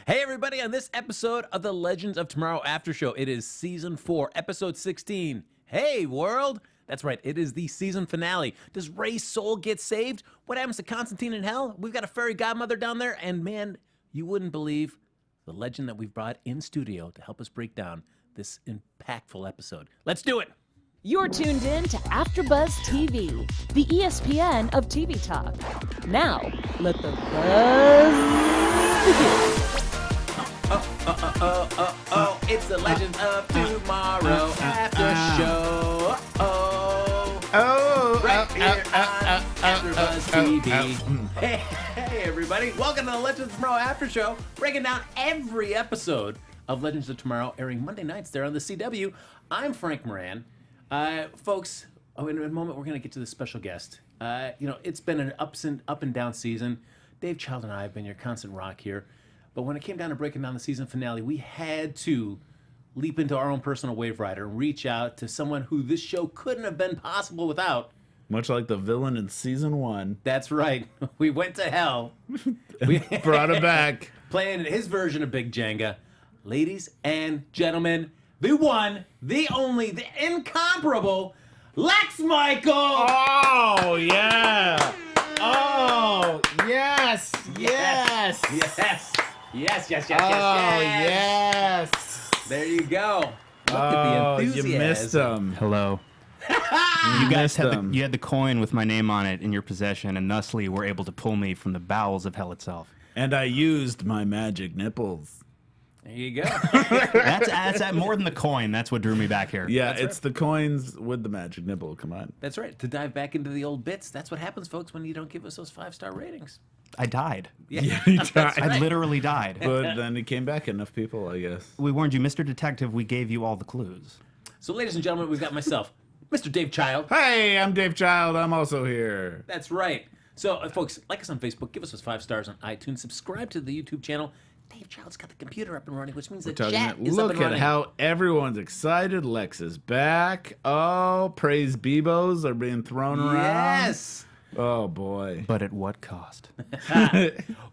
Hey, everybody, on this episode of the Legends of Tomorrow After Show, it is Season 4, Episode 16. Hey, world! That's right, it is the season finale. Does Ray's soul get saved? What happens to Constantine in hell? We've got a fairy godmother down there, and man, you wouldn't believe the legend that we've brought in studio to help us break down this impactful episode. Let's do it! You're tuned in to AfterBuzz TV, the ESPN of TV talk. Now, let the buzz begin. It's the Legends of Tomorrow After Show. Right here on AfterBuzz TV. Hey, everybody. Welcome to the Legends of Tomorrow After Show, breaking down every episode of Legends of Tomorrow, airing Monday nights there on the CW. I'm Frank Moran. Folks, in a moment, we're going to get to the special guest. It's been an up and down season. Dave Child and I have been your constant rock here. But when it came down to breaking down the season finale, we had to leap into our own personal wave rider and reach out to someone who this show couldn't have been possible without. Much like the villain in season 1. That's right. We went to hell. We brought it back. Playing his version of Big Jenga. Ladies and gentlemen, the one, the only, the incomparable Lex Michael! Oh, yeah! Oh, yes! Yes! Yes! Yes. Oh, yes! There you go. Look at the enthusiasm. You missed him. Hello. You guys had the coin with my name on it in your possession, and thusly were able to pull me from the bowels of hell itself. And I used my magic nipples. There you go. That's more than the coin. That's what drew me back here. Yeah, That's it's right. the coins with the magic nipple. Come on. That's right. To dive back into the old bits, that's what happens, folks, when you don't give us those 5-star ratings. I died. Yeah, he died. I literally died. But then he came back enough people, I guess. We warned you, Mr. Detective. We gave you all the clues. So, ladies and gentlemen, we've got myself, Mr. Dave Child. Hey, I'm Dave Child. I'm also here. That's right. So, folks, like us on Facebook, give us those 5 stars on iTunes, subscribe to the YouTube channel. Dave Child's got the computer up and running, which means the chat is up and Look running. at how everyone's excited. Lex is back. Oh, praise Bebos are being thrown around. Yes! Oh, boy. But at what cost?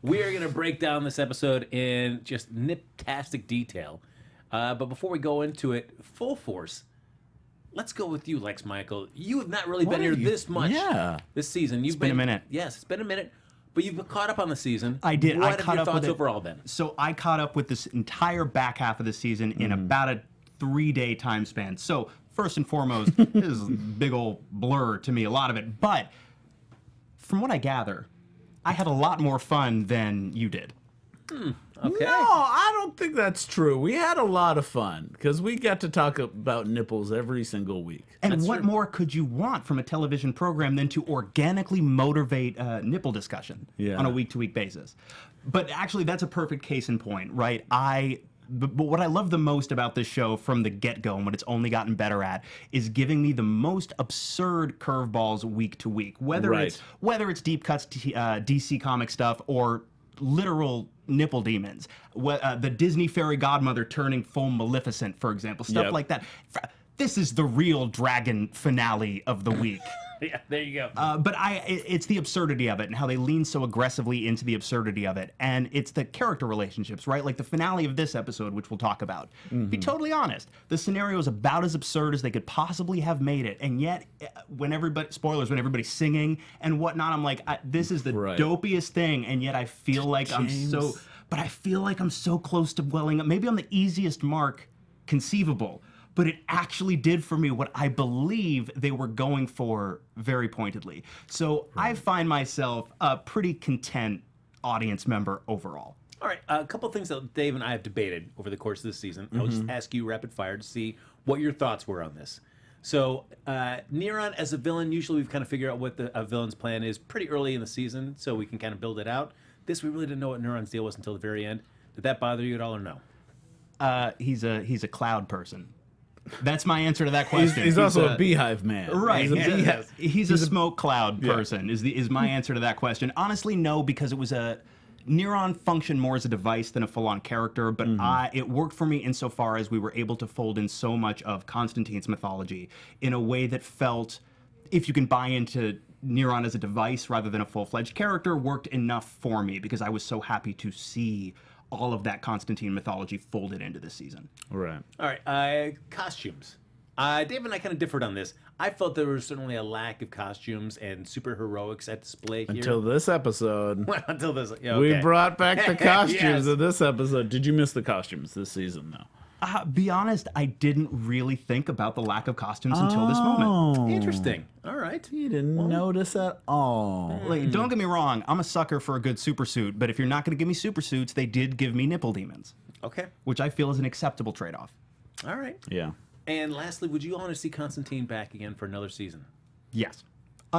We are going to break down this episode in just nip-tastic detail. But before we go into it full force, let's go with you, Lex Michael. You have not really been here this much this season. You've been a minute. Yes, it's been a minute. But you've been caught up on the season. I did. What I have caught your up thoughts with it. overall been? So I caught up with this entire back half of the season in about a 3-day time span. So first and foremost, this is a big old blur to me, a lot of it. But from what I gather, I had a lot more fun than you did. Okay. No, I don't think that's true. We had a lot of fun because we got to talk about nipples every single week. And That's what true. more could you want from a television program than to organically motivate nipple discussion on a week-to-week basis? But actually, that's a perfect case in point, right? But what I love the most about this show from the get-go, and what it's only gotten better at, is giving me the most absurd curveballs week to week. Whether it's deep cuts, DC comic stuff, or literal nipple demons. The Disney fairy godmother turning full Maleficent, for example, stuff like that. This is the real dragon finale of the week. Yeah, there you go. But it's the absurdity of it and how they lean so aggressively into the absurdity of it. And it's the character relationships, right? Like the finale of this episode, which we'll talk about. Be totally honest, the scenario is about as absurd as they could possibly have made it. And yet, when everybody's singing and whatnot, I'm like, this is the dopiest thing. And yet I feel like I'm so close to welling up. Maybe I'm the easiest mark conceivable. But it actually did for me what I believe they were going for very pointedly. So I find myself a pretty content audience member overall. All right, a couple of things that Dave and I have debated over the course of this season. I'll just ask you rapid fire to see what your thoughts were on this. So, Neron as a villain, usually we've kind of figured out what a villain's plan is pretty early in the season, so we can kind of build it out. This, we really didn't know what Neron's deal was until the very end. Did that bother you at all or no? He's a cloud person. That's my answer to that question. He's also a beehive man. Right. He's a smoke cloud Yeah. person is my answer to that question. Honestly, no, because it was Neron functioned more as a device than a full-on character, but it worked for me insofar as we were able to fold in so much of Constantine's mythology in a way that felt, if you can buy into Neron as a device rather than a full-fledged character, worked enough for me because I was so happy to see all of that Constantine mythology folded into this season. Right. All right, costumes. Dave and I kind of differed on this. I felt there was certainly a lack of costumes and superheroics at display here. Until this episode. Well, until this, yeah, We okay. brought back the costumes Yes. in this episode. Did you miss the costumes this season, though? Be honest, I didn't really think about the lack of costumes until this moment. Interesting. All right. You didn't notice at all. Like, don't get me wrong, I'm a sucker for a good super suit, but if you're not going to give me super suits, they did give me nipple demons, Okay. which I feel is an acceptable trade-off. All right. Yeah. And lastly, would you want to see Constantine back again for another season? Yes.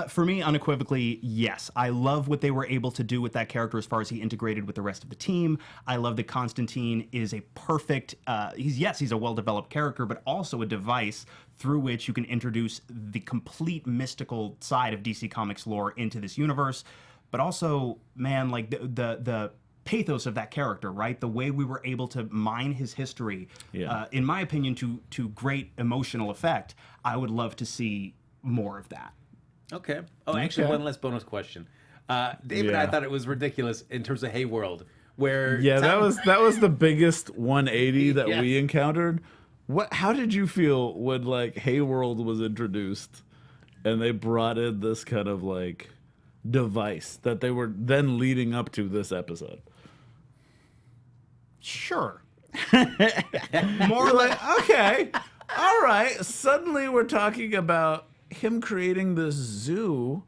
For me, unequivocally, yes. I love what they were able to do with that character as far as he integrated with the rest of the team. I love that Constantine is a perfect, he's a well-developed character, but also a device through which you can introduce the complete mystical side of DC Comics lore into this universe. But also, man, like the pathos of that character, right? The way we were able to mine his history, in my opinion, to great emotional effect. I would love to see more of that. Okay. Oh, actually, one last bonus question. Dave and I thought it was ridiculous in terms of Heyworld, where that was the biggest 180 that we encountered. How did you feel when like Heyworld was introduced and they brought in this kind of like device that they were then leading up to this episode? Sure. More like, okay, all right. Suddenly we're talking about him creating this zoo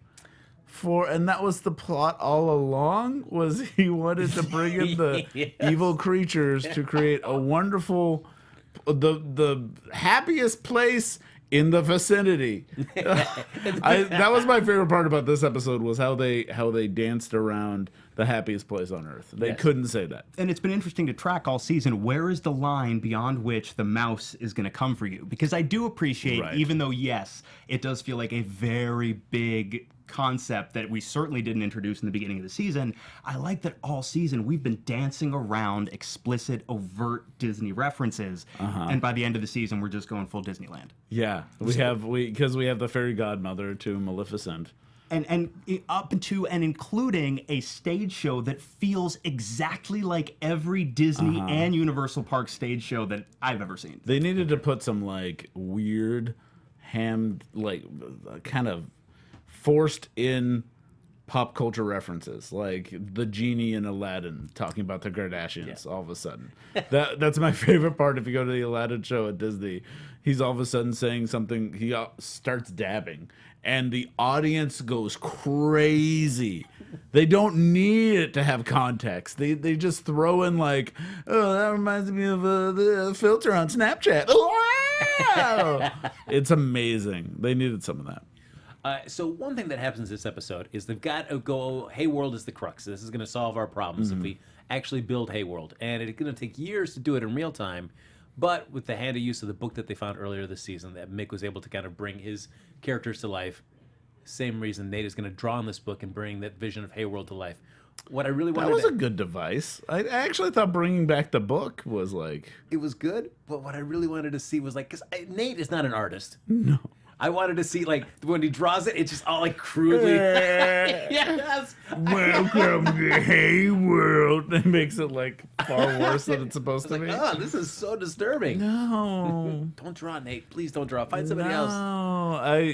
and that was the plot all along, was he wanted to bring in the evil creatures to create a wonderful, the happiest place in the vicinity. That was my favorite part about this episode, was how they danced around the happiest place on earth. They couldn't say that. And it's been interesting to track all season, where is the line beyond which the mouse is going to come for you? Because I do appreciate, even though, yes, it does feel like a very big concept that we certainly didn't introduce in the beginning of the season, I like that all season we've been dancing around explicit, overt Disney references, and by the end of the season we're just going full Disneyland. Yeah, because we have the fairy godmother to Maleficent. And up into and including a stage show that feels exactly like every Disney and Universal Park stage show that I've ever seen. They needed to put some like weird kind of forced in pop culture references, like the genie in Aladdin talking about the Kardashians all of a sudden. That's my favorite part. If you go to the Aladdin show at Disney, he's all of a sudden saying something, he starts dabbing, and the audience goes crazy. They don't need it to have context. They just throw in like, oh, that reminds me of the filter on Snapchat. Wow! It's amazing. They needed some of that. So one thing that happens this episode is they've got to go, Heyworld is the crux. This is going to solve our problems if we actually build Heyworld. And it's going to take years to do it in real time. But with the handy use of the book that they found earlier this season, that Mick was able to kind of bring his characters to life. Same reason Nate is going to draw on this book and bring that vision of Heyworld to life. What I really wanted That was a good device. I actually thought bringing back the book was like... It was good, but what I really wanted to see was like, because Nate is not an artist. No. I wanted to see, like, when he draws it, it's just all, like, crudely... Yes! Welcome to Heyworld. It makes it, like, far worse than it's supposed to be. Oh, this is so disturbing. No. Don't draw, Nate. Please don't draw. Find somebody else.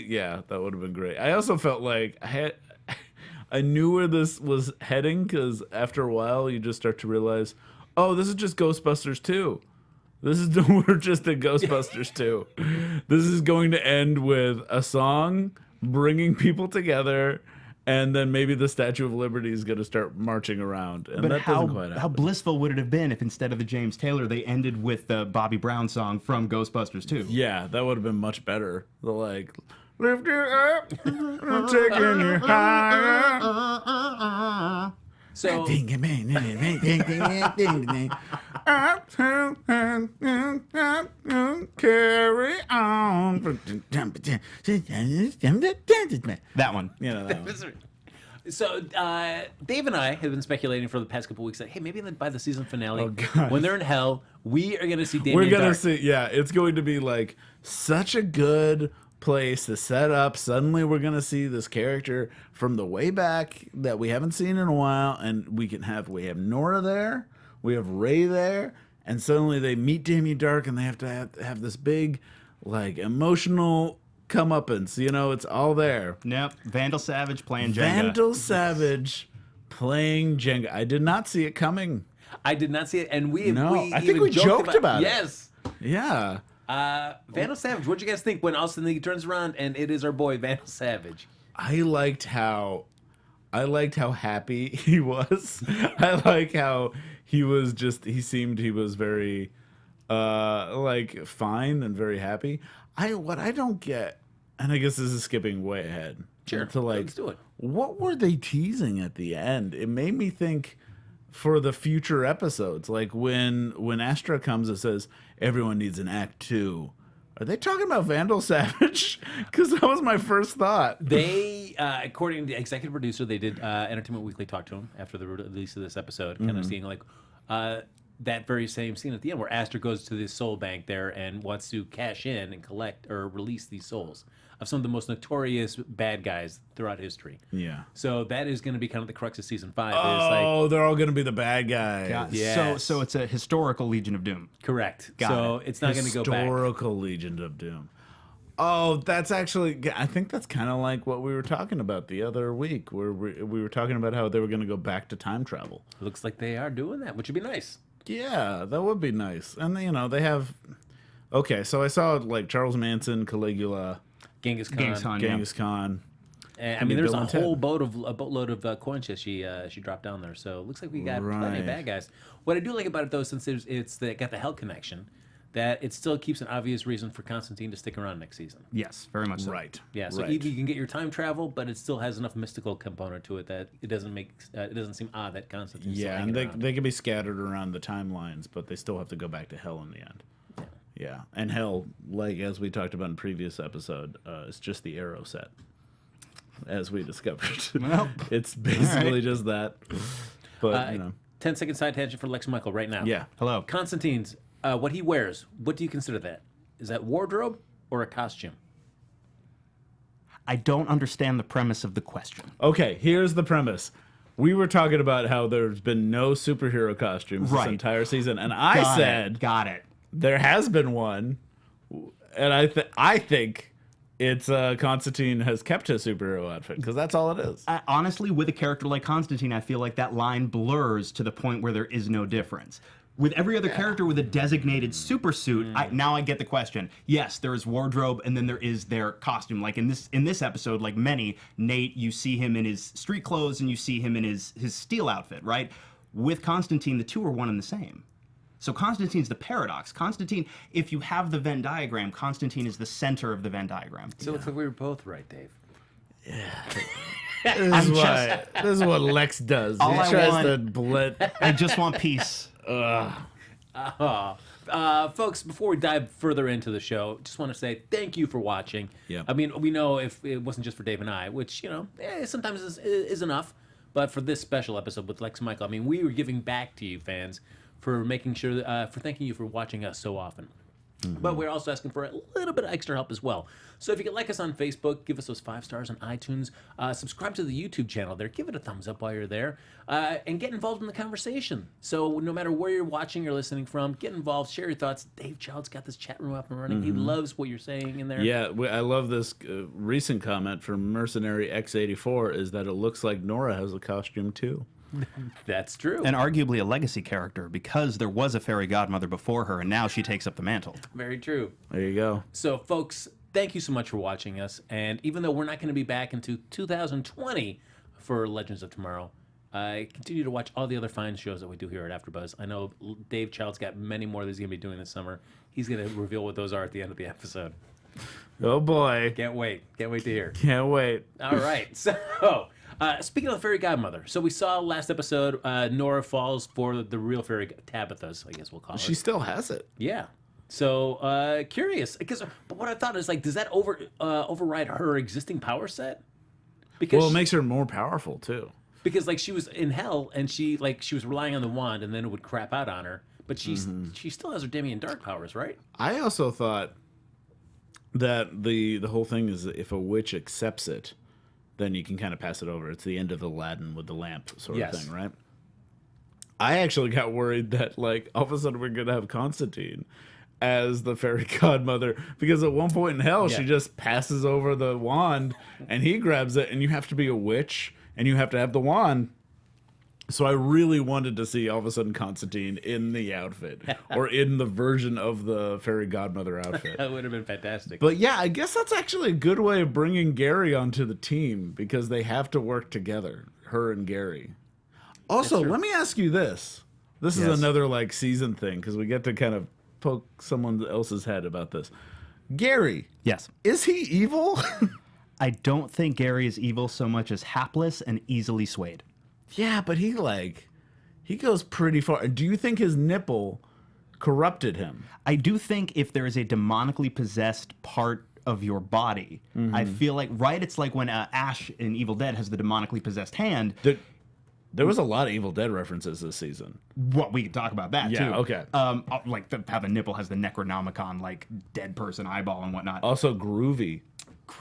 Yeah, that would have been great. I also felt like I knew where this was heading, because after a while, you just start to realize, oh, this is just Ghostbusters 2. We're just at Ghostbusters 2. This is going to end with a song bringing people together, and then maybe the Statue of Liberty is going to start marching around. And But that doesn't quite happen. how blissful would it have been if instead of the James Taylor, they ended with the Bobby Brown song from Ghostbusters 2? Yeah, that would have been much better. The like, lift you up, I'm taking you higher. So, carry on. That one. You know that one. so Dave and I have been speculating for the past couple weeks that, hey, maybe by the season finale, God. when they're in hell, we are going to see Damien We're gonna Dark. see. Yeah, it's going to be like such a good place to set up. Suddenly we're gonna see this character from the way back that we haven't seen in a while, and we have Nora there, We have Ray there, and suddenly they meet Damien Dark, and they have to have this big, like, emotional comeuppance. You know, it's all there. Yep. Vandal Savage playing Jenga. Vandal Savage playing Jenga. I did not see it coming. I did not see it, and I think we joked about it. Yes. Yeah. Vandal Savage, what'd you guys think when all of a sudden he turns around and it is our boy Vandal Savage? I liked how happy he was. I like how he was very like fine and very happy. What I don't get, and I guess this is skipping way ahead. Sure. To like, let's do it. What were they teasing at the end? It made me think for the future episodes, like when Astra comes and says everyone needs an act 2. Are they talking about Vandal Savage? Because that was my first thought. They, according to the executive producer, they did Entertainment Weekly talk to him after the release of this episode, kind of seeing like that very same scene at the end where Astra goes to this soul bank there and wants to cash in and collect or release these souls of some of the most notorious bad guys throughout history. Yeah. So that is going to be kind of the crux of season 5. Oh, they're all going to be the bad guys. Yes. So it's a historical Legion of Doom. Correct. Got It's not going to go back. Historical Legion of Doom. Oh, that's actually, I think that's kind of like what we were talking about the other week, where we were talking about how they were going to go back to time travel. Looks like they are doing that, which would be nice. Yeah, that would be nice. And, you know, they have, okay, so I saw like Charles Manson, Caligula, Genghis Khan. Genghis Khan. And, I mean, there's a whole boatload of coins that she dropped down there. So it looks like we got plenty of bad guys. What I do like about it, though, since it's got the Hell connection, that it still keeps an obvious reason for Constantine to stick around next season. Yes, very much so. Right. Yeah, so right. you can get your time travel, but it still has enough mystical component to it that it doesn't seem odd that Constantine's still Yeah, hanging and around. they can be scattered around the timelines, but they still have to go back to Hell in the end. Yeah, and Hell, like as we talked about in previous episode, is just the arrow set, as we discovered. Well, it's basically just that. But, 10-second side tangent for Lex Michael right now. Yeah. Hello. Constantine's, what he wears, what do you consider that? Is that wardrobe or a costume? I don't understand the premise of the question. Okay, here's the premise. We were talking about how there's been no superhero costumes this entire season, and I said, Got it. there has been one, and I think it's Constantine has kept his superhero outfit, because that's all it is. Honestly, with a character like Constantine, I feel like that line blurs to the point where there is no difference. With every other character with a designated super suit, now I get the question. Yes, there is wardrobe, and then there is their costume. Like in this episode, like many, Nate, you see him in his street clothes, and you see him in his steel outfit, right? With Constantine, the two are one and the same. So Constantine's the paradox. Constantine, if you have the Venn diagram, Constantine is the center of the Venn diagram. So it looks like we were both right, Dave. This is what Lex does. He All I tries want- to blend. I just want peace. Folks, before we dive further into the show, just want to say thank you for watching. Yeah. I mean, we know if it wasn't just for Dave and I, which, sometimes is enough, but for this special episode with Lex and Michael, I mean, we were giving back to you fans for making sure, for thanking you for watching us so often. But we're also asking for a little bit of extra help as well. So if you could like us on Facebook, give us those 5 stars on iTunes, subscribe to the YouTube channel there, give it a thumbs up while you're there, and get involved in the conversation. So no matter where you're watching or listening from, get involved, share your thoughts. Dave Child's got this chat room up and running. He loves what you're saying in there. Yeah, I love this recent comment from Mercenary X84 is that it looks like Nora has a costume too. That's true. And arguably a legacy character, because there was a fairy godmother before her, and now she takes up the mantle. Very true. There you go. So, folks, thank you so much for watching us. And even though we're not going to be back into 2020 for Legends of Tomorrow, continue to watch all the other fine shows that we do here at AfterBuzz. I know Dave Child's got many more that he's going to be doing this summer. He's going to reveal what those are at the end of the episode. Oh boy. Can't wait. Can't wait to hear. Can't wait. All right. So, speaking of the fairy godmother, so we saw last episode Nora falls for the real fairy Tabitha's, I guess we'll call it. She still has it. Yeah. So, curious. But what I thought is, like, does that override her existing power set? Because Well, it makes her more powerful too. Because like she was in hell and she was relying on the wand and then it would crap out on her. But she still has her Damien Dark powers, right? I also thought that the whole thing is if a witch accepts it, then you can kind of pass it over. It's the end of Aladdin with the lamp sort Yes. of thing, right? I actually got worried that like all of a sudden we're gonna have Constantine as the fairy godmother, because at one point in hell she just passes over the wand and he grabs it, and you have to be a witch and you have to have the wand. So I really wanted to see all of a sudden Constantine in the outfit or in the version of the fairy godmother outfit. That would have been fantastic. But yeah, I guess that's actually a good way of bringing Gary onto the team, because they have to work together, her and Gary. Also, let me ask you this. This is another like season thing, because we get to kind of poke someone else's head about this. Gary. Yes. Is he evil? I don't think Gary is evil so much as hapless and easily swayed. Yeah, but he goes pretty far. Do you think his nipple corrupted him? I do think if there is a demonically possessed part of your body, I feel like, right? It's like when Ash in Evil Dead has the demonically possessed hand. There was a lot of Evil Dead references this season. Well, we can talk about that, too. Okay. Like how the nipple has the Necronomicon, like, dead person eyeball and whatnot. Also groovy.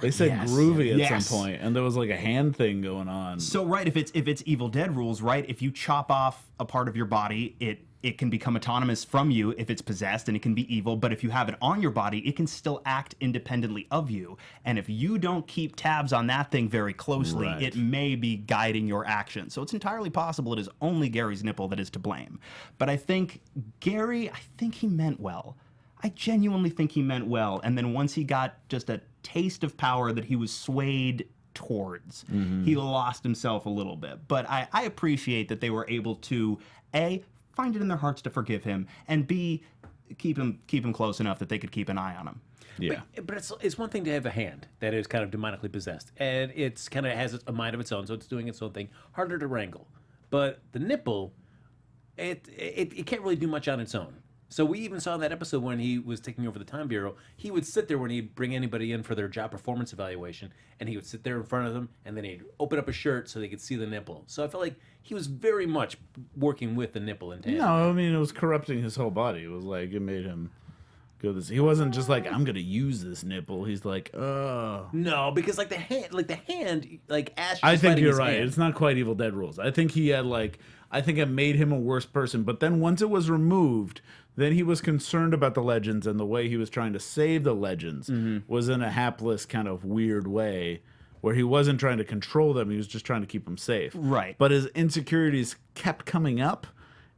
They said groovy at some point, and there was like a hand thing going on. So, right, if it's Evil Dead rules, right, if you chop off a part of your body, it can become autonomous from you if it's possessed, and it can be evil. But if you have it on your body, it can still act independently of you. And if you don't keep tabs on that thing very closely, it may be guiding your actions. So it's entirely possible it is only Gary's nipple that is to blame. But I think Gary, he meant well. I genuinely think he meant well. And then once he got just a taste of power that he was swayed towards, he lost himself a little bit. But I appreciate that they were able to, A, find it in their hearts to forgive him, and B, keep him close enough that they could keep an eye on him. Yeah. But it's one thing to have a hand that is kind of demonically possessed, and it's kind of has a mind of its own, so it's doing its own thing. Harder to wrangle. But the nipple, it can't really do much on its own. So we even saw that episode when he was taking over the Time Bureau. He would sit there when he'd bring anybody in for their job performance evaluation, and he would sit there in front of them, and then he'd open up a shirt so they could see the nipple. So I felt like he was very much working with the nipple in tandem. No, I mean, it was corrupting his whole body. It was like, it made him go this. He wasn't just like, I'm going to use this nipple. He's like, oh. No, because like the hand, like Ash. I think you're right. Hand. It's not quite Evil Dead rules. I think he had I think it made him a worse person. But then once it was removed, then he was concerned about the legends, and the way he was trying to save the legends was in a hapless kind of weird way, where he wasn't trying to control them. He was just trying to keep them safe. Right. But his insecurities kept coming up,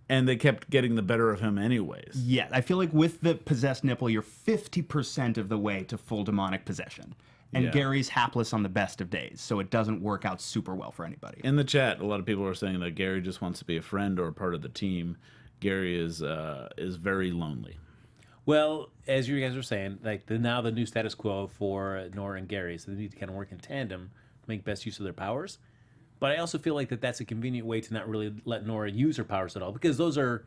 and they kept getting the better of him anyways. Yeah, I feel like with the possessed nipple, you're 50% of the way to full demonic possession. And Gary's hapless on the best of days, so it doesn't work out super well for anybody. In the chat, a lot of people are saying that Gary just wants to be a friend or a part of the team. Gary is very lonely. Well, as you guys were saying, like now the new status quo for Nora and Gary, so they need to kind of work in tandem to make best use of their powers. But I also feel like that's a convenient way to not really let Nora use her powers at all, because those are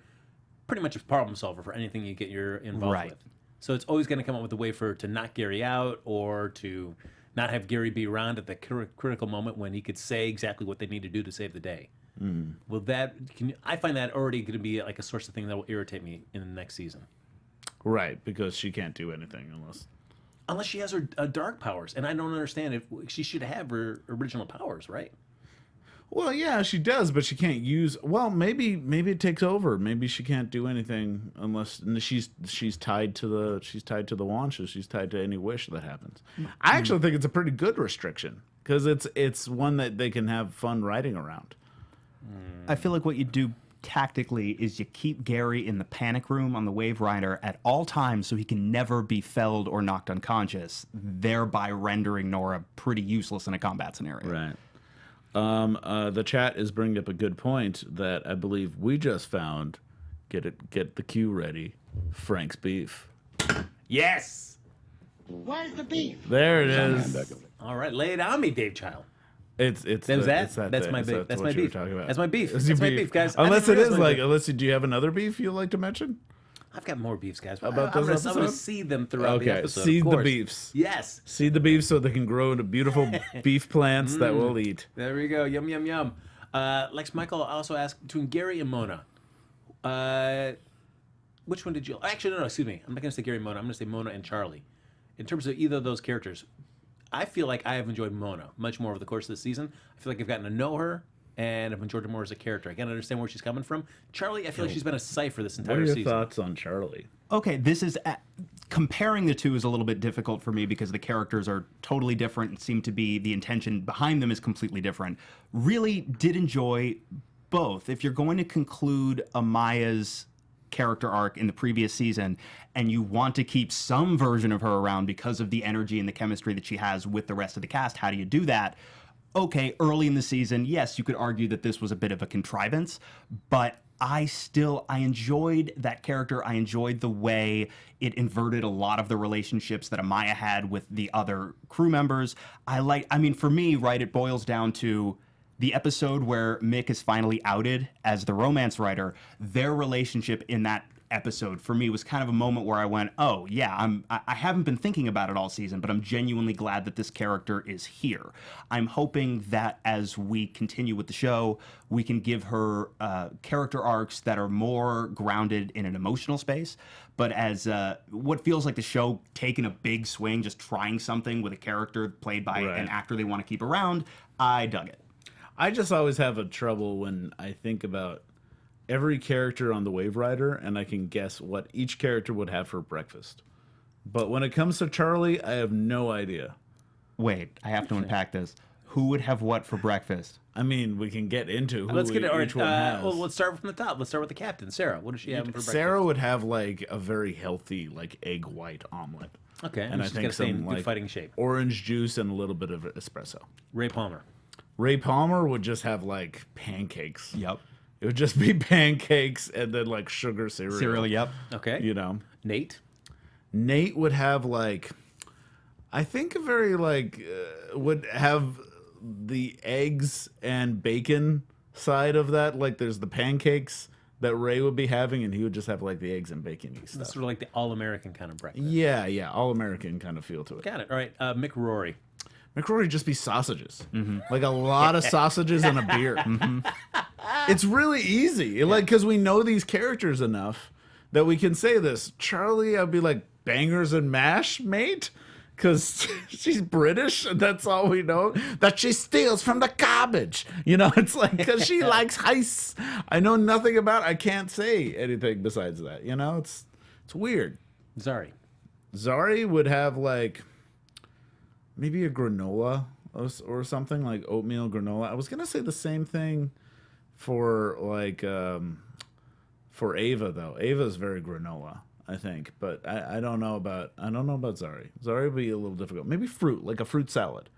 pretty much a problem solver for anything you get involved with. So it's always going to come up with a way for her to knock Gary out, or to not have Gary be around at the critical moment when he could say exactly what they need to do to save the day. Well, I find that already going to be like a source of thing that will irritate me in the next season. Right, because she can't do anything Unless she has her dark powers, and I don't understand if she should have her original powers, right? Well, yeah, she does, but she can't use. Well, maybe it takes over. Maybe she can't do anything unless she's tied to the wand. So she's tied to any wish that happens. I actually think it's a pretty good restriction, because it's one that they can have fun riding around. I feel like what you do tactically is you keep Gary in the panic room on the Wave Rider at all times, so he can never be felled or knocked unconscious, thereby rendering Nora pretty useless in a combat scenario. Right. The chat is bringing up a good point that I believe we just found. Get the cue ready. Frank's beef. Yes. Where's the beef? There it is. All right, lay it on me, Dave Child. That's That's my beef. That's my beef. That's my beef. That's That's my beef, guys. Unless it is like, do you have another beef you'd like to mention? I've got more beefs, guys. About I'm this going to episode? seed them throughout the episode. Seed of the course. beefs. Yes. Seed the beef so they can grow into beautiful beef plants that we'll eat. There we go. Yum, yum, yum. Lex Michael also asked, between Gary and Mona, which one did you... Actually, no, excuse me. I'm not going to say Gary and Mona. I'm going to say Mona and Charlie. In terms of either of those characters, I feel like I have enjoyed Mona much more over the course of the season. I feel like I've gotten to know her and of Jordan Moore as a character. I can't understand where she's coming from. Charlie, I feel like she's been a cipher this What entire are your season. thoughts on Charlie? Okay, this is comparing the two is a little bit difficult for me because the characters are totally different and seem to be the intention behind them is completely different. Really did enjoy both. If you're going to conclude Amaya's character arc in the previous season and you want to keep some version of her around because of the energy and the chemistry that she has with the rest of the cast, how do you do that? Okay, early in the season, yes, you could argue that this was a bit of a contrivance, but I enjoyed that character. I enjoyed the way it inverted a lot of the relationships that Amaya had with the other crew members. For me, right, it boils down to the episode where Mick is finally outed as the romance writer. Their relationship in that episode for me was kind of a moment where I went, oh yeah, I haven't been thinking about it all season, but I'm genuinely glad that this character is here. I'm hoping that as we continue with the show, we can give her character arcs that are more grounded in an emotional space. But as what feels like the show taking a big swing, just trying something with a character played by an actor they want to keep around, I dug it. I just always have a trouble when I think about every character on the Wave Rider, and I can guess what each character would have for breakfast. But when it comes to Charlie, I have no idea. Wait, I have to unpack this. Who would have what for breakfast? I mean, we can get into who Let's get it. each one has. Well, let's start from the top. Let's start with the captain, Sarah. What does she have for breakfast? Sarah would have like a very healthy like egg white omelet. Okay, and I she's think got to stay in some good like fighting shape. orange juice and a little bit of espresso. Ray Palmer. Ray Palmer would just have like pancakes. Yep. It would just be pancakes and then like sugar cereal. Cereal, yep. Okay. You know. Nate. Nate would have like, I think a very like, would have the eggs and bacon side of that. Like there's the pancakes that Ray would be having, and he would just have like the eggs and bacon stuff. That's sort of like the all-American kind of breakfast. Yeah, all American kind of feel to it. Got it. All right. Mick Rory. McRory would just be sausages, like a lot of sausages and a beer. It's really easy, like because we know these characters enough that we can say this. Charlie, I'd be like bangers and mash, mate, because she's British, and that's all we know. That she steals from the garbage. You know, it's like because she likes heists. I know nothing about. I can't say anything besides that. You know, it's weird. Zari would have like. Maybe a granola or something, like oatmeal granola. I was gonna say the same thing for like for Ava though. Ava's very granola, I think, but I don't know about Zari. Zari would be a little difficult. Maybe fruit, like a fruit salad.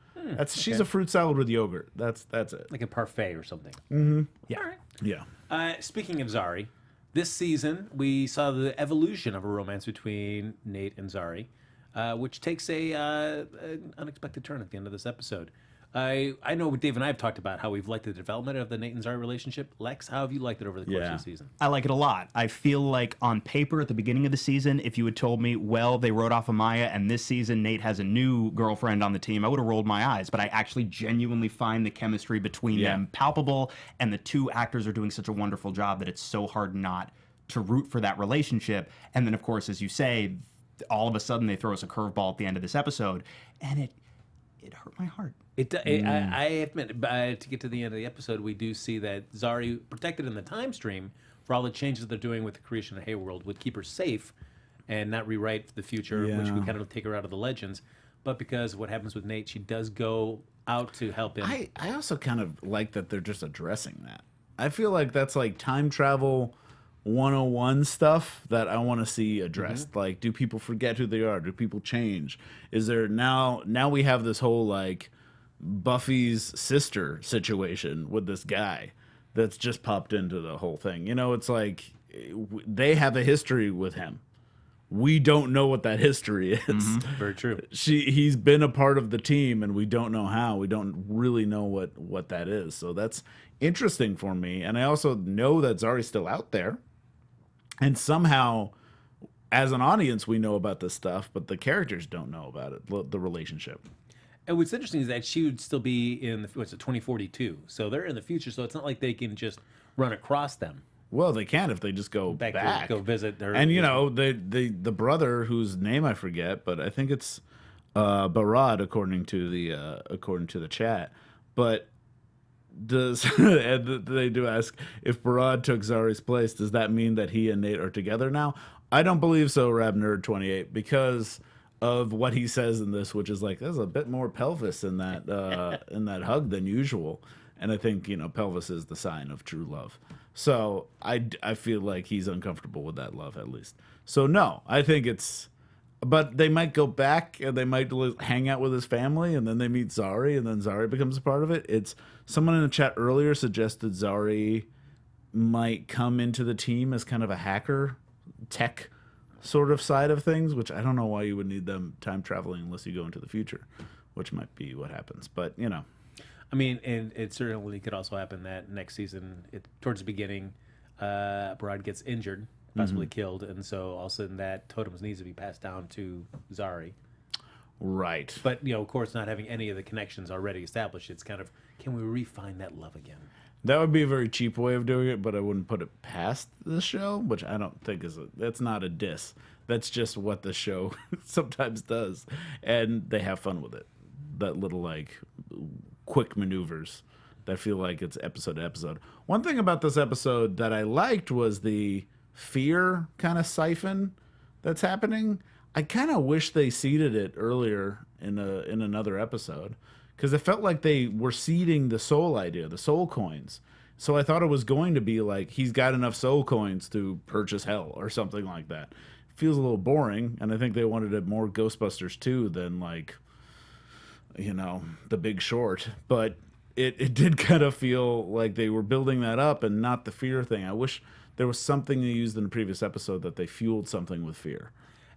She's a fruit salad with yogurt. That's it. Like a parfait or something. Yeah. All right. Yeah. Speaking of Zari, this season we saw the evolution of a romance between Nate and Zari. Which takes an unexpected turn at the end of this episode. I know Dave and I have talked about how we've liked the development of the Nate and Zari relationship. Lex, how have you liked it over the course of the season? I like it a lot. I feel like on paper at the beginning of the season, if you had told me, well, they wrote off Amaya and this season Nate has a new girlfriend on the team, I would have rolled my eyes. But I actually genuinely find the chemistry between them palpable, and the two actors are doing such a wonderful job that it's so hard not to root for that relationship. And then, of course, as you say, all of a sudden they throw us a curveball at the end of this episode, and it hurt my heart. I admit, to get to the end of the episode, we do see that Zari, protected in the time stream for all the changes they're doing with the creation of Heyworld, would keep her safe and not rewrite the future, which would kind of take her out of the legends. But because of what happens with Nate, she does go out to help him. I also kind of like that they're just addressing that. I feel like that's like time travel 101 stuff that I want to see addressed. Like, do people forget who they are? Do people change? Is there now we have this whole like Buffy's sister situation with this guy that's just popped into the whole thing. You know, it's like they have a history with him. We don't know what that history is. Very true. He's been a part of the team, and we don't know how. We don't really know what that is. So that's interesting for me. And I also know that Zari's still out there. And somehow, as an audience, we know about this stuff, but the characters don't know about it, the relationship. And what's interesting is that she would still be in 2042. So they're in the future, so it's not like they can just run across them. Well, they can if they just go back. To go visit her. And, you know, the brother, whose name I forget, but I think it's Barad, according to the chat. But and they do ask if Barad took Zari's place, does that mean that he and Nate are together now? I don't believe so, RabNerd28, because of what he says in this, which is like, there's a bit more pelvis in that in that hug than usual. And I think, pelvis is the sign of true love. So I feel like he's uncomfortable with that love, at least. So no, I think it's... But they might go back and they might hang out with his family, and then they meet Zari, and then Zari becomes a part of it. It's someone in the chat earlier suggested Zari might come into the team as kind of a hacker, tech sort of side of things, which I don't know why you would need them time traveling unless you go into the future, which might be what happens. But, I mean, and it certainly could also happen that next season, towards the beginning, Barad gets injured, possibly killed, and so all of a sudden that totem needs to be passed down to Zari. Right. But, of course, not having any of the connections already established, it's kind of, can we refine that love again? That would be a very cheap way of doing it, but I wouldn't put it past the show, which I don't think that's not a diss. That's just what the show sometimes does, and they have fun with it. That little, quick maneuvers that feel like it's episode to episode. One thing about this episode that I liked was the fear kind of siphon that's happening. I kind of wish they seeded it earlier in another episode, because it felt like they were seeding the soul idea, the soul coins. So I thought it was going to be like he's got enough soul coins to purchase hell or something like that. It feels a little boring, and I think they wanted it more Ghostbusters 2 than The Big Short. But it did kind of feel like they were building that up and not the fear thing. I wish there was something they used in the previous episode that they fueled something with fear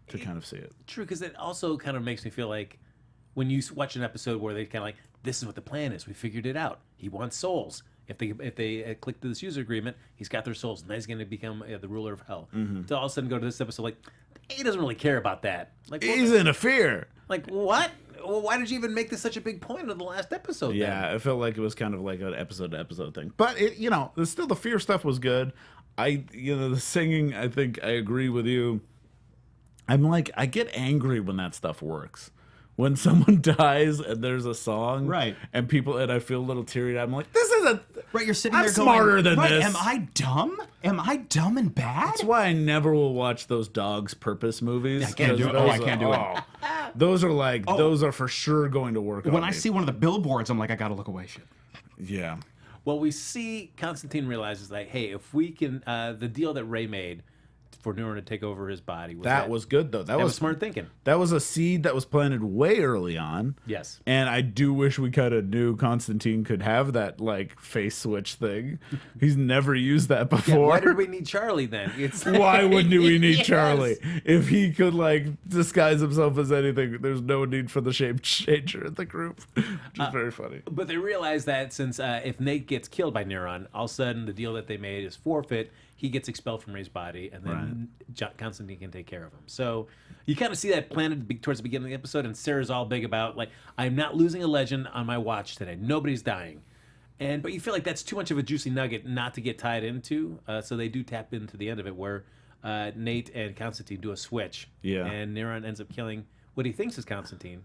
to kind of see it. True, because it also kind of makes me feel like when you watch an episode where they kind of like, this is what the plan is. We figured it out. He wants souls. If they click to this user agreement, he's got their souls, and then he's going to become the ruler of hell. To all of a sudden go to this episode like, he doesn't really care about that. Like, He's in a fear. Like, what? Well, why did you even make this such a big point of the last episode? Yeah, then? it felt like it was kind of like an episode to episode thing. But still the fear stuff was good. The singing, I think I agree with you. I get angry when that stuff works. When someone dies and there's a song, right? And I feel a little teary-eyed. I'm like, this isn't right. You're sitting I'm there smarter going, than this. Am I dumb? Am I dumb and bad? That's why I never will watch those Dog's Purpose movies. I can't do it. I can't do it. Those are those are for sure going to work. When I see one of the billboards, I'm like, I gotta look away. Shit. Yeah. Well, we see Constantine realizes like, hey, if we can, the deal that Ray made for Nora to take over his body was good though. That was smart thinking. That was a seed that was planted way early on. Yes. And I do wish we kind of knew Constantine could have that face switch thing. He's never used that before. Yeah, why did we need Charlie then? Why wouldn't we need Charlie? If he could disguise himself as anything, there's no need for the shape changer in the group. Which is very funny. But they realize that since if Nate gets killed by Neuron, all of a sudden the deal that they made is forfeit. He gets expelled from Ray's body, and then Constantine can take care of him. So you kind of see that planted towards the beginning of the episode, and Sarah's all big about, I'm not losing a legend on my watch today. Nobody's dying. But you feel like that's too much of a juicy nugget not to get tied into, so they do tap into the end of it, where Nate and Constantine do a switch. Yeah. And Neuron ends up killing what he thinks is Constantine,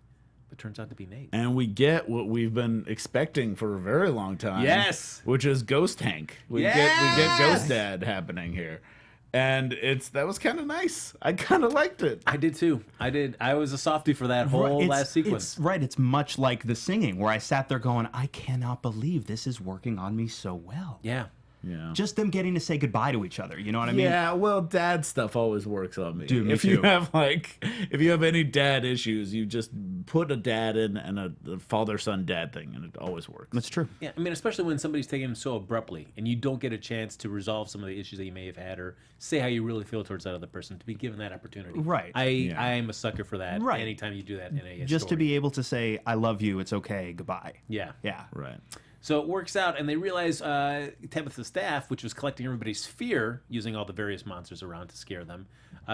but turns out to be Nate. And we get what we've been expecting for a very long time. Yes. Which is Ghost Hank. We get Ghost Dad happening here. And that was kind of nice. I kind of liked it. I did too. I was a softie for that whole last sequence. It's much like the singing, where I sat there going, I cannot believe this is working on me so well. Yeah. Yeah. Just them getting to say goodbye to each other. You know what I mean? Yeah, well, dad stuff always works on me. Dude, me if too. you have if you have any dad issues, you just put a dad in and a father-son dad thing, and it always works. That's true. Yeah, I mean, especially when somebody's taking him so abruptly, and you don't get a chance to resolve some of the issues that you may have had, or say how you really feel towards that other person, to be given that opportunity. Right. I am a sucker for that. Right. Anytime you do that in a Just to story. be able to say, I love you, it's okay, goodbye. Yeah. Yeah. Right. So it works out, and they realize Tabitha's staff, which was collecting everybody's fear, using all the various monsters around to scare them,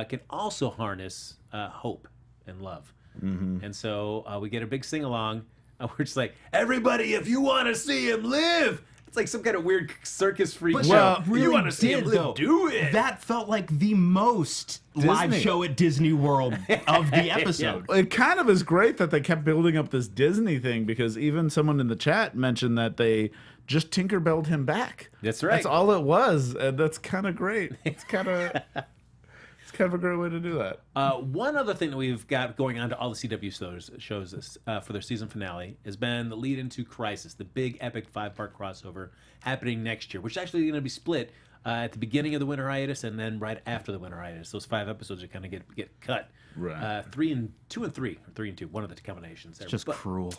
can also harness hope and love. Mm-hmm. And so we get a big sing-along. We're just like, everybody, if you want to see him live! It's like some kind of weird circus freak show. Really you want to see him live? though. Do it! That felt like the most live show at Disney World of the episode. It kind of is great that they kept building up this Disney thing, because even someone in the chat mentioned that they just Tinkerbelled him back. That's right. That's all it was, and that's kind of great. It's kind of a great way to do that. One other thing that we've got going on to all the CW shows this, for their season finale has been the lead into Crisis, the big epic 5-part crossover happening next year, which is actually going to be split at the beginning of the winter hiatus and then right after the winter hiatus. Those 5 episodes are kind of get cut. Right. 2 and 3, or 3 and 2, one of the combinations there. It's just cruel.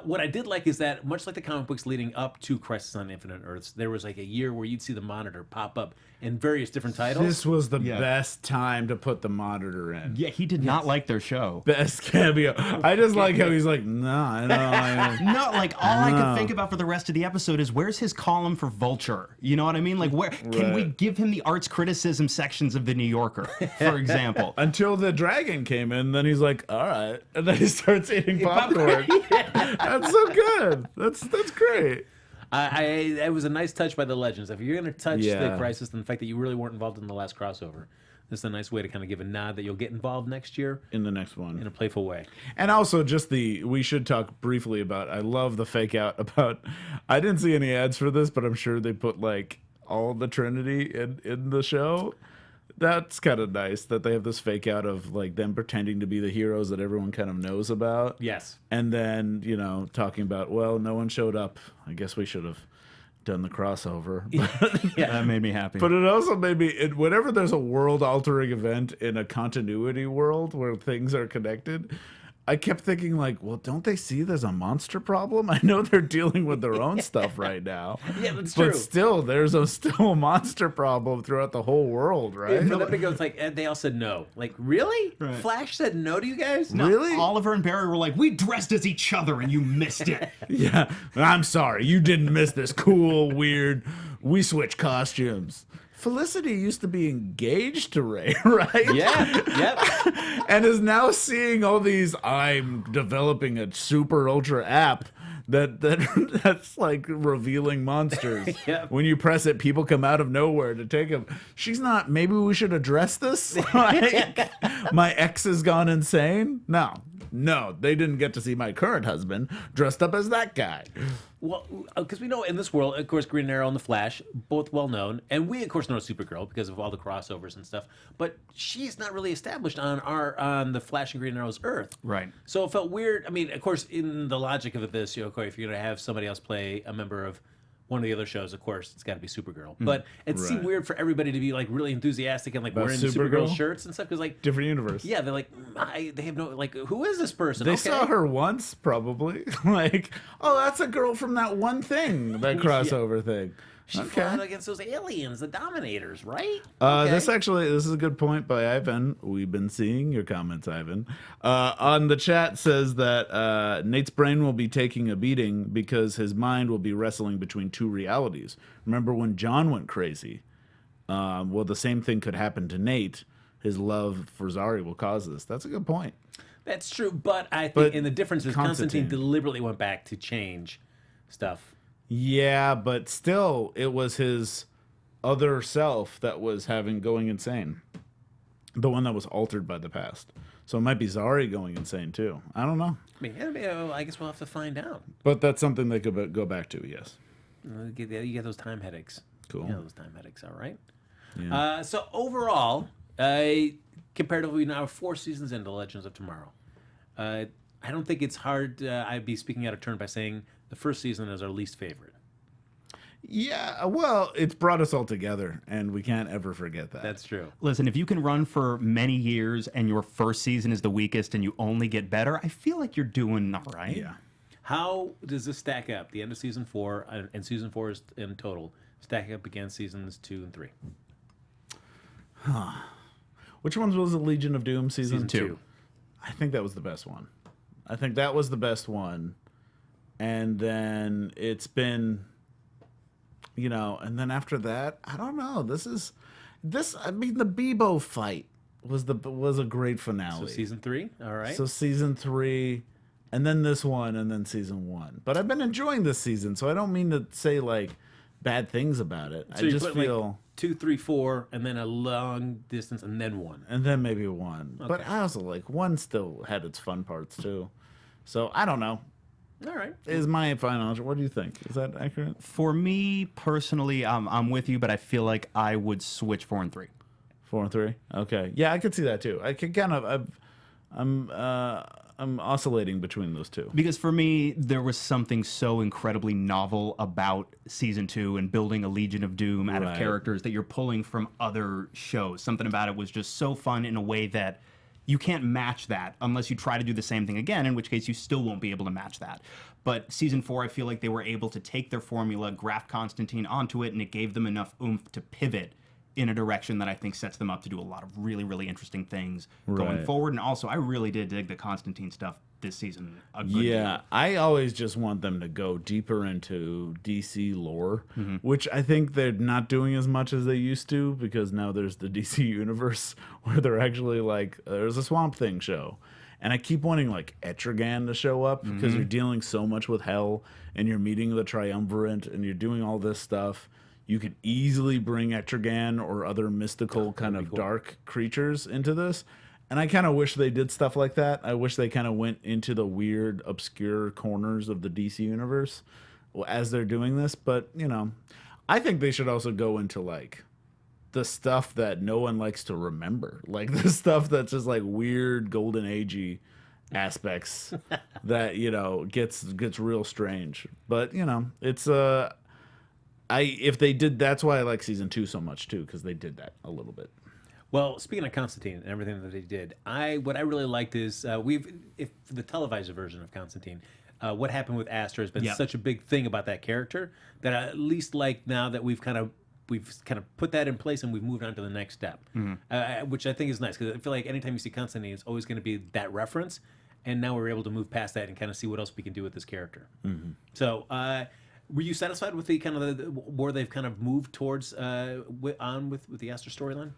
What I did like is that, much like the comic books leading up to Crisis on Infinite Earths, there was like a year where you'd see the Monitor pop up in various different titles. This was the best time to put the Monitor in. Yeah, he did not like their show. Best cameo. I just like how he's like, no, No, like all I could think about for the rest of the episode is where's his column for Vulture? You know what I mean? Like, where can we give him the arts criticism sections of the New Yorker, for example? Until the dragon came in, then he's like, all right, and then he starts eating popcorn. That's so good. That's great. It was a nice touch by the Legends. If you're going to touch Yeah. the Crisis, and the fact that you really weren't involved in the last crossover, this is a nice way to kind of give a nod that you'll get involved next year In the next one. in a playful way. And also just we should talk briefly about, I love the fake out about, I didn't see any ads for this, but I'm sure they put like all the Trinity in the show. That's kind of nice that they have this fake out of like them pretending to be the heroes that everyone kind of knows about. Yes. And then, talking about, well, no one showed up. I guess we should have done the crossover. That made me happy. But it also made me, whenever there's a world-altering event in a continuity world where things are connected, I kept thinking like, well, don't they see there's a monster problem? I know they're dealing with their own stuff right now. Yeah, that's true. But still, there's still a monster problem throughout the whole world, right? For them to go, it's like, they all said no. Like, really? Right. Flash said no to you guys? No, Really? Oliver and Barry were like, we dressed as each other and you missed it. Yeah, I'm sorry. You didn't miss this cool, weird, we switch costumes. Felicity used to be engaged to Ray, right? Yeah, yep. And is now seeing all these, I'm developing a super ultra app that's like revealing monsters. Yep. When you press it, people come out of nowhere to take them. She's not, maybe we should address this? Like, my ex has gone insane? No, they didn't get to see my current husband dressed up as that guy. Well, because we know in this world, of course, Green Arrow and the Flash, both well known, and we of course know Supergirl because of all the crossovers and stuff. But she's not really established on the Flash and Green Arrow's Earth, Right. So it felt weird. I mean, of course, in the logic of this, if you're going to have somebody else play a member of one of the other shows, of course, it's got to be Supergirl. But it seemed Right. weird for everybody to be like really enthusiastic and like About wearing Supergirl? Supergirl shirts and stuff because like. Different universe. Yeah, they're like, they have no, like, who is this person? They Okay. saw her once, probably. Like, oh, that's a girl from that one thing, that crossover thing. She fought against those aliens, the Dominators, right? This is a good point by Ivan. We've been seeing your comments, Ivan. On the chat says that Nate's brain will be taking a beating because his mind will be wrestling between two realities. Remember when John went crazy? Well, the same thing could happen to Nate. His love for Zari will cause this. That's a good point. That's true, but I think But in the difference is Constantine Constantine deliberately went back to change stuff. Yeah, but still, it was his other self that was going insane. The one that was altered by the past. So it might be Zari going insane, too. I don't know. I guess we'll have to find out. But that's something they could go back to, yes. You get those time headaches. Cool. Yeah, those time headaches, all right? Yeah. So overall, comparatively now 4 seasons into Legends of Tomorrow, I don't think it's hard. I'd be speaking out of turn by saying the first season is our least favorite. Yeah, well, it's brought us all together, and we can't ever forget that. That's true. Listen, if you can run for many years and your first season is the weakest and you only get better, I feel like you're doing all right. Yeah. How does this stack up? The end of season 4 and season 4 is in total stack up against seasons 2 and 3. Which one was the Legion of Doom season? Season 2. I think that was the best one. And then it's been, and then after that, I don't know. I mean, the Bebo fight was a great finale. So season 3, all right. So season 3, and then this one, and then season 1. But I've been enjoying this season, so I don't mean to say like bad things about it. So I you just put, feel, like, 2, 3, 4, and then a long distance, and then 1. and then maybe 1. But Okay. I also like 1 still had its fun parts too. So I don't know. All right. Is my final answer. What do you think? Is that accurate? For me personally, I'm with you, but I feel like I would switch 4 and 3. 4 and 3. Okay. Yeah, I could see that too. I could kind of. I'm oscillating between those two. Because for me, there was something so incredibly novel about season 2 and building a Legion of Doom out of characters that you're pulling from other shows. Something about it was just so fun in a way that you can't match that unless you try to do the same thing again, in which case you still won't be able to match that. But season 4, I feel like they were able to take their formula, graft Constantine onto it, and it gave them enough oomph to pivot in a direction that I think sets them up to do a lot of really, really interesting things going forward. And also, I really did dig the Constantine stuff this season. Yeah, I always just want them to go deeper into DC lore, which I think they're not doing as much as they used to, because now there's the DC universe where they're actually like, there's a Swamp Thing show. And I keep wanting like Etrigan to show up, because you're dealing so much with hell and you're meeting the Triumvirate and you're doing all this stuff. You could easily bring Etrigan or other mystical kind of dark creatures into this. And I kind of wish they did stuff like that. I wish they kind of went into the weird, obscure corners of the DC universe as they're doing this. But, you know, I think they should also go into, like, the stuff that no one likes to remember. Like, the stuff that's just, like, weird, golden agey aspects that, you know, gets real strange. But, you know, it's... if they did, that's why I like season 2 so much too, because they did that a little bit. Well, speaking of Constantine and everything that they did, what I really liked is if the televised version of Constantine, what happened with Astor has been such a big thing about that character that I at least like now that we've kind of put that in place and we've moved on to the next step, which I think is nice, because I feel like anytime you see Constantine, it's always going to be that reference, and now we're able to move past that and kind of see what else we can do with this character. So. Were you satisfied with the kind of where they've kind of moved towards with the Astor storyline?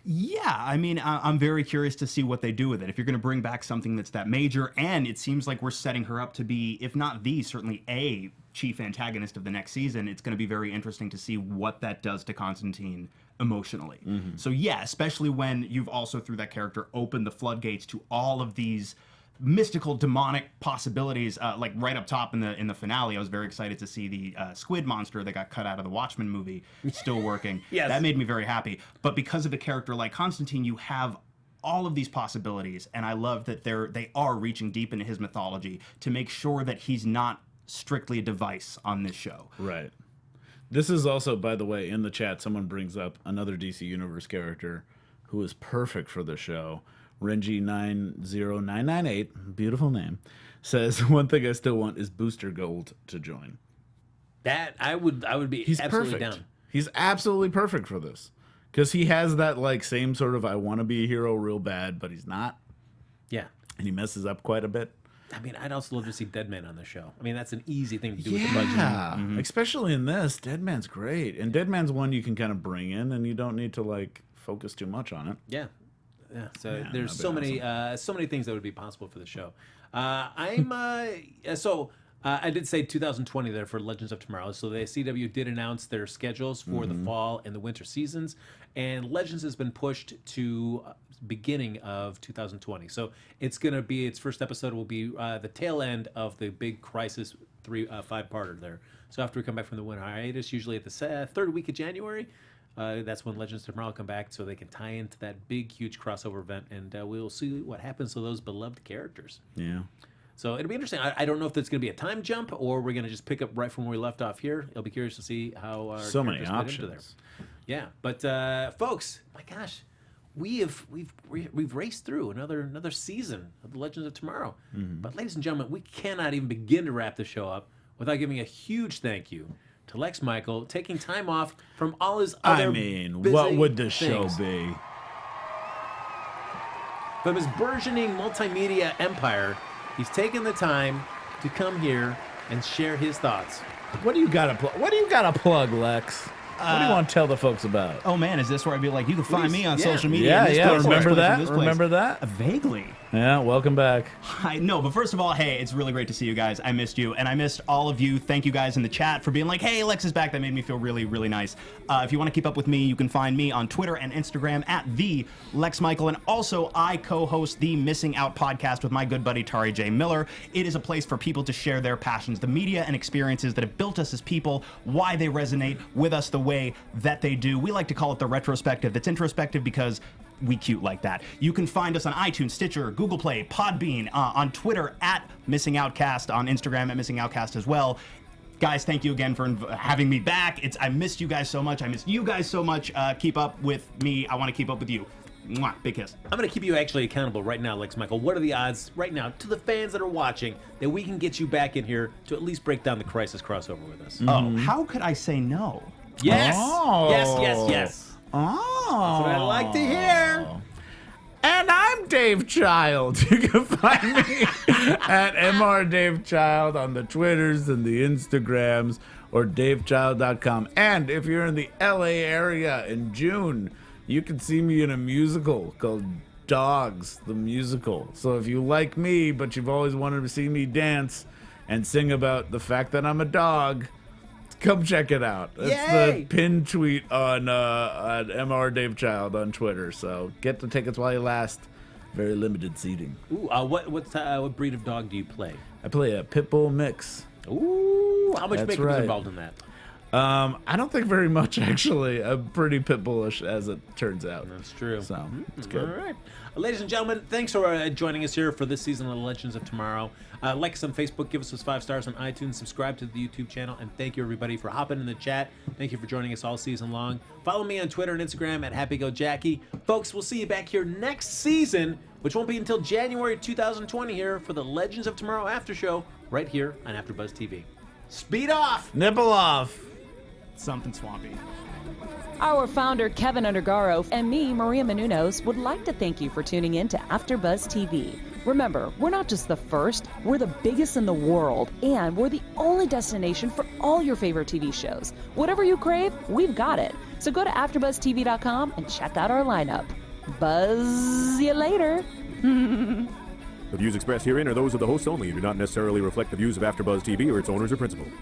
Yeah, I mean, I'm very curious to see what they do with it. If you're going to bring back something that's that major, and it seems like we're setting her up to be, if not the, certainly a chief antagonist of the next season, it's going to be very interesting to see what that does to Constantine emotionally. So yeah, especially when you've also, through that character, opened the floodgates to all of these mystical, demonic possibilities. Like right up top in the finale, I was very excited to see the squid monster that got cut out of the Watchmen movie still working. Yes. That made me very happy. But because of a character like Constantine, you have all of these possibilities, and I love that they are reaching deep into his mythology to make sure that he's not strictly a device on this show. Right. This is also, by the way, in the chat, someone brings up another DC Universe character who is perfect for the show. Renji90998, beautiful name, says, one thing I still want is Booster Gold to join. That I would be He's absolutely perfect. down. He's absolutely perfect for this. Because he has that like same sort of I want to be a hero real bad, but he's not. Yeah. And he messes up quite a bit. I mean, I'd also love to see Deadman on the show. I mean, that's an easy thing to do with the budget. Yeah, especially in this, Deadman's great. And Deadman's one you can kind of bring in and you don't need to like focus too much on it. Yeah. Yeah, so Yeah, there's that'd be so many things that would be possible for the show. I did say 2020 there for Legends of Tomorrow. So the CW did announce their schedules for the fall and the winter seasons, and Legends has been pushed to beginning of 2020. So it's gonna be its first episode will be the tail end of the big Crisis 5-parter there. So after we come back from the winter hiatus, usually at the third week of January. That's when Legends of Tomorrow come back, so they can tie into that big, huge crossover event, and we'll see what happens to those beloved characters. Yeah. So it'll be interesting. I don't know if that's going to be a time jump or we're going to just pick up right from where we left off here. I'll be curious to see how our So many characters fit into options. there. Yeah, but folks, my gosh, we've raced through another season of the Legends of Tomorrow. But ladies and gentlemen, we cannot even begin to wrap the show up without giving a huge thank you to Lex Michael, taking time off from all his other busy what would the show things. be? From his burgeoning multimedia empire, he's taken the time to come here and share his thoughts. What do you got to plug? What do you got to plug, Lex? What do you want to tell the folks about? Oh man, is this where I'd be like, you can find me on social media? Yeah, in this yeah. place, Remember this place, that? and this place. Remember that? Vaguely. Yeah, welcome back. But first of all, hey, it's really great to see you guys. I missed you, and I missed all of you. Thank you guys in the chat for being like, hey, Lex is back. That made me feel really, really nice. If you want to keep up with me, you can find me on Twitter and Instagram at @TheLexMichael, and also I co-host the Missing Out podcast with my good buddy Tari J. Miller. It is a place for people to share their passions, the media and experiences that have built us as people, why they resonate with us the way that they do. We like to call it the retrospective. That's introspective because we cute like that. You can find us on iTunes, Stitcher, Google Play, Podbean, on Twitter at Missing Outcast, on Instagram at Missing Outcast as well. Guys, thank you again for having me back. I missed you guys so much. I missed you guys so much. Keep up with me. I want to keep up with you. Mwah, big kiss. I'm going to keep you actually accountable right now, Lex Michael. What are the odds right now to the fans that are watching that we can get you back in here to at least break down the Crisis crossover with us? Oh, how could I say no? Yes! Oh. Yes. Oh. That's what I like to hear. And I'm Dave Child. You can find me at MR Dave Child on the Twitters and the Instagrams, or DaveChild.com. And if you're in the LA area in June, you can see me in a musical called Dogs, the musical. So if you like me, but you've always wanted to see me dance and sing about the fact that I'm a dog, come check it out. That's Yay! the pinned tweet on MR Dave Child on Twitter. So get the tickets while you last. Very limited seating. Ooh, what breed of dog do you play? I play a pit bull mix. Ooh, how much That's makeup is right. involved in that? I don't think very much, actually. I'm pretty pit bullish, as it turns out. That's true. So it's good. All right. Ladies and gentlemen, thanks for joining us here for this season of Legends of Tomorrow. Like us on Facebook, give us those 5 stars on iTunes, subscribe to the YouTube channel, and thank you, everybody, for hopping in the chat. Thank you for joining us all season long. Follow me on Twitter and Instagram at HappyGoJackie. Folks, we'll see you back here next season, which won't be until January 2020 here for the Legends of Tomorrow After Show, right here on AfterBuzz TV. Speed off! Nipple off. Something swampy. Our founder, Kevin Undergaro, and me, Maria Menounos, would like to thank you for tuning in to AfterBuzz TV. Remember, we're not just the first, we're the biggest in the world, and we're the only destination for all your favorite TV shows. Whatever you crave, we've got it. So go to AfterBuzzTV.com and check out our lineup. Buzz you later. The views expressed herein are those of the hosts only and do not necessarily reflect the views of AfterBuzz TV or its owners or principals.